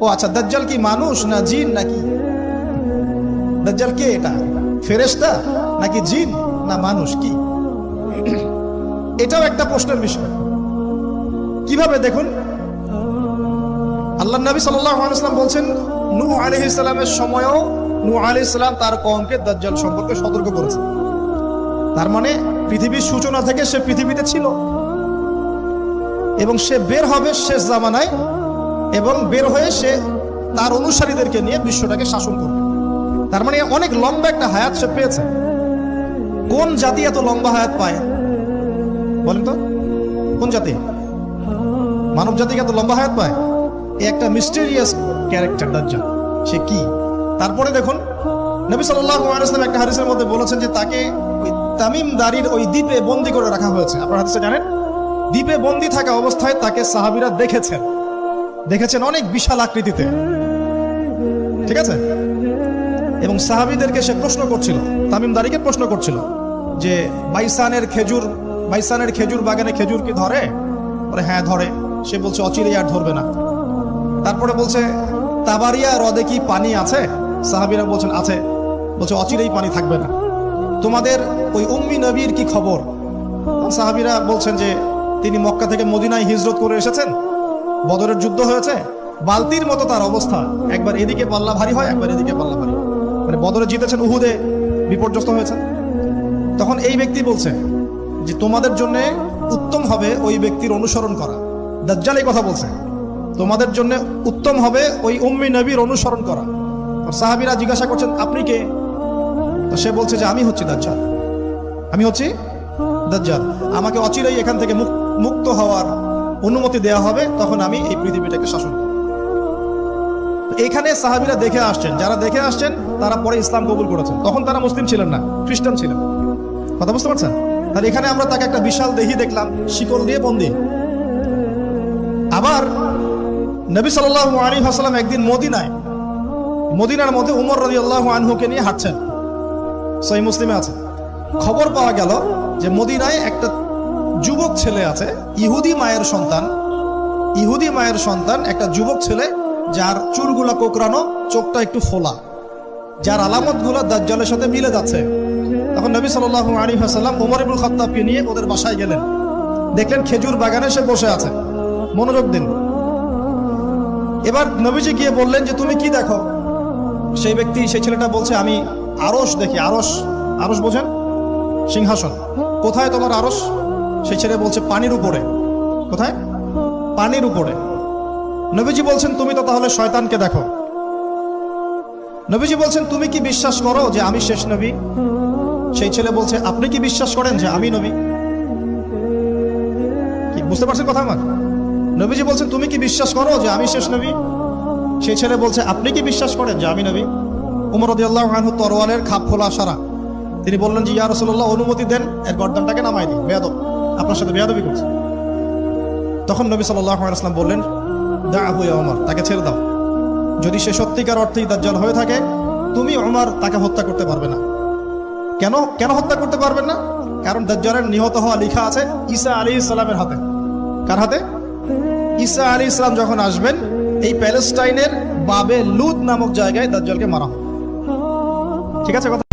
ও আচ্ছা, দাজ্জাল কি মানুষ না জিন নাকি? দাজ্জাল কে? এটা ফেরেশতা নাকি জিন না মানুষ? কি এটাও একটা প্রশ্নের বিষয়। কিভাবে দেখুন, আল্লাহ নবী সাল্লাল্লাহু আলাইহি ওয়াসাল্লাম বলছেন নূহ আলাইহিস সালামের সময়ও নূহ আলাইহিস সালাম তার কওমকে দাজ্জাল সম্পর্কে সতর্ক করেছেন। তার মানে পৃথিবীর সূচনা থেকে সে পৃথিবীতে ছিল এবং সে বের হবে শেষ জামানায়, এবং বের হয়ে সে তার অনুসারীদেরকে নিয়ে বিশ্বটাকে শাসন করবে। তার মানে অনেক লম্বা একটা হায়াত সে পেয়েছে। কোন জাতি এত লম্বা হায়াত পায় বলেন তো? কোন জাতি, মানব জাতি এত লম্বা হায়াত পায়? এই একটা মিস্টেরিয়াস ক্যারেক্টার দাজ্জাল। সে কি? তারপরে দেখুন, নবী সাল্লাল্লাহু আলাইহি ওয়াসাল্লাম একটা হাদিসের মধ্যে বলেছেন যে তাকে ওই তামিম দারির ওই দ্বীপে বন্দী করে রাখা হয়েছে। আপনারা হাদিসে জানেন, দ্বীপে বন্দী থাকা অবস্থায় তাকে সাহাবীরা দেখেছেন অনেক বিশাল আকৃতিতে, ঠিক আছে? এবং সাহাবীদেরকে সে প্রশ্ন করছিল, তামিম দারিকে প্রশ্ন করছিল যে বাইসানের খেজুর বাগানে খেজুর কি ধরে? বলে হ্যাঁ ধরে। সে বলছে অচিরেই আর ধরবে না। তারপরে বলছে তাবারিয়া হ্রদে কি পানি আছে? সাহাবীরা বলছেন আছে। বলছে অচিরেই পানি থাকবে না। তোমাদের ওই উম্মি নবীর কি খবর? সাহাবীরা বলছেন যে তিনি মক্কা থেকে মদিনায় হিজরত করে এসেছেন, বদরের যুদ্ধ হয়েছে, বালতির মতো তার অবস্থা, একবার এদিকে পাল্লা ভারী হয়, একবার এদিকে পাল্লা ভারী, মানে বদরে জিতেছেন, উহুদে বিপর্যস্ত হয়েছে। তখন এই ব্যক্তি বলছে যে তোমাদের জন্য উত্তম হবে ওই ব্যক্তির অনুসরণ করা। দাজ্জাল এই কথা বলছে, তোমাদের জন্য উত্তম হবে ওই উম্মি নবীর অনুসরণ করা। সাহাবীরা জিজ্ঞাসা করছেন আপনি কে? তো সে বলছে যে আমি হচ্ছি দাজ্জাল, আমাকে অচিরেই এখান থেকে মুক্ত হওয়ার অনুমতি দেওয়া হবে, তখন আমি এই পৃথিবীটাকে শাসন করব। এখানে সাহাবীরা দেখে আসছেন, যারা দেখে আসছেন তারা পরে ইসলাম কবুল করেছেন। তখন তারা মুসলিম ছিলেন না, খ্রিস্টান ছিলেন। কথা বুঝতে পারছেন? তাহলে এখানে আমরা তাকে একটা বিশাল দেহি দেখলাম, শিকল দিয়ে বন্দী। আবার নবী সাল্লাল্লাহু আলাইহি ওয়াসাল্লাম একদিন মদিনার মধ্যে উমর রাদিয়াল্লাহু আনহুকে নিয়ে হাঁটছেন, সহিহ মুসলিমে আছে। খবর পাওয়া গেল যে মদিনায় একটা যুবক ছেলে আছে, ইহুদি মায়ের সন্তান একটা যুবক ছেলে, যার চুলগুলা কোকড়ানো, চোখটা একটু ফোলা, যার আলামতগুলো দাজ্জালের সাথে মিলে যাচ্ছে। তখন নবী সাল্লাল্লাহু আলাইহি ওয়াসাল্লাম ওমর ইবনুল খাত্তাবকে নিয়ে ওদের বাসায় গেলেন। দেখলেন খেজুর বাগানে সে বসে আছে, মনোযোগ দিন। এবার নবীজি গিয়ে বললেন যে তুমি কি দেখো? সেই ছেলেটা বলছে আমি আরশ দেখি। আরশ বোঝেন? সিংহাসন। কোথায় তোমার আরশ? সেই ছেলে বলছে পানির উপরে। কোথায়? পানির উপরে। নবীজি বলছেন তুমি তো তাহলে শয়তানকে দেখো। নবীজি বলছেন তুমি কি বিশ্বাস করো যে আমি শেষ নবী? সেই ছেলে বলছে আপনি কি বিশ্বাস করেন যে আমি নবী? কি বুঝতে পারছেন কথা আমার? নবীজি বলছেন তুমি কি বিশ্বাস করো যে আমি শেষ নবী? সেই ছেলে বলছে আপনি কি বিশ্বাস করেন যে আমি নবী? ওমর রাদিয়াল্লাহু আনহু তরোয়ালের খাপ খোলা সারা, তিনি বললেন যে ইয়া রাসূলুল্লাহ অনুমতি দেন, এর গর্দানটাকে নামাই দিই, বেয়াদব, আপনার সাথে বেয়াদবি করছে। তখন নবী সাল্লাল্লাহু আলাইহি ওয়াসাল্লাম বললেন দাআহু ইয়া ওমর, তাকে ছেড়ে দাও। যদি সে সত্যিকার অর্থেই দাজ্জাল হয়ে থাকে, তুমি ওমর তাকে হত্যা করতে পারবে না। কেন হত্যা করতে পারবেন না? কারণ দাজ্জালের নিহত হওয়া লেখা আছে ঈসা আলাইহিস সালামের হাতে। কার হাতে? ঈসা আলাইহিস সালাম যখন আসবেন, এই প্যালেস্টাইনের বাবে লুদ নামক জায়গায় দাজ্জালকে মারা হবে। ঠিক আছে কথা?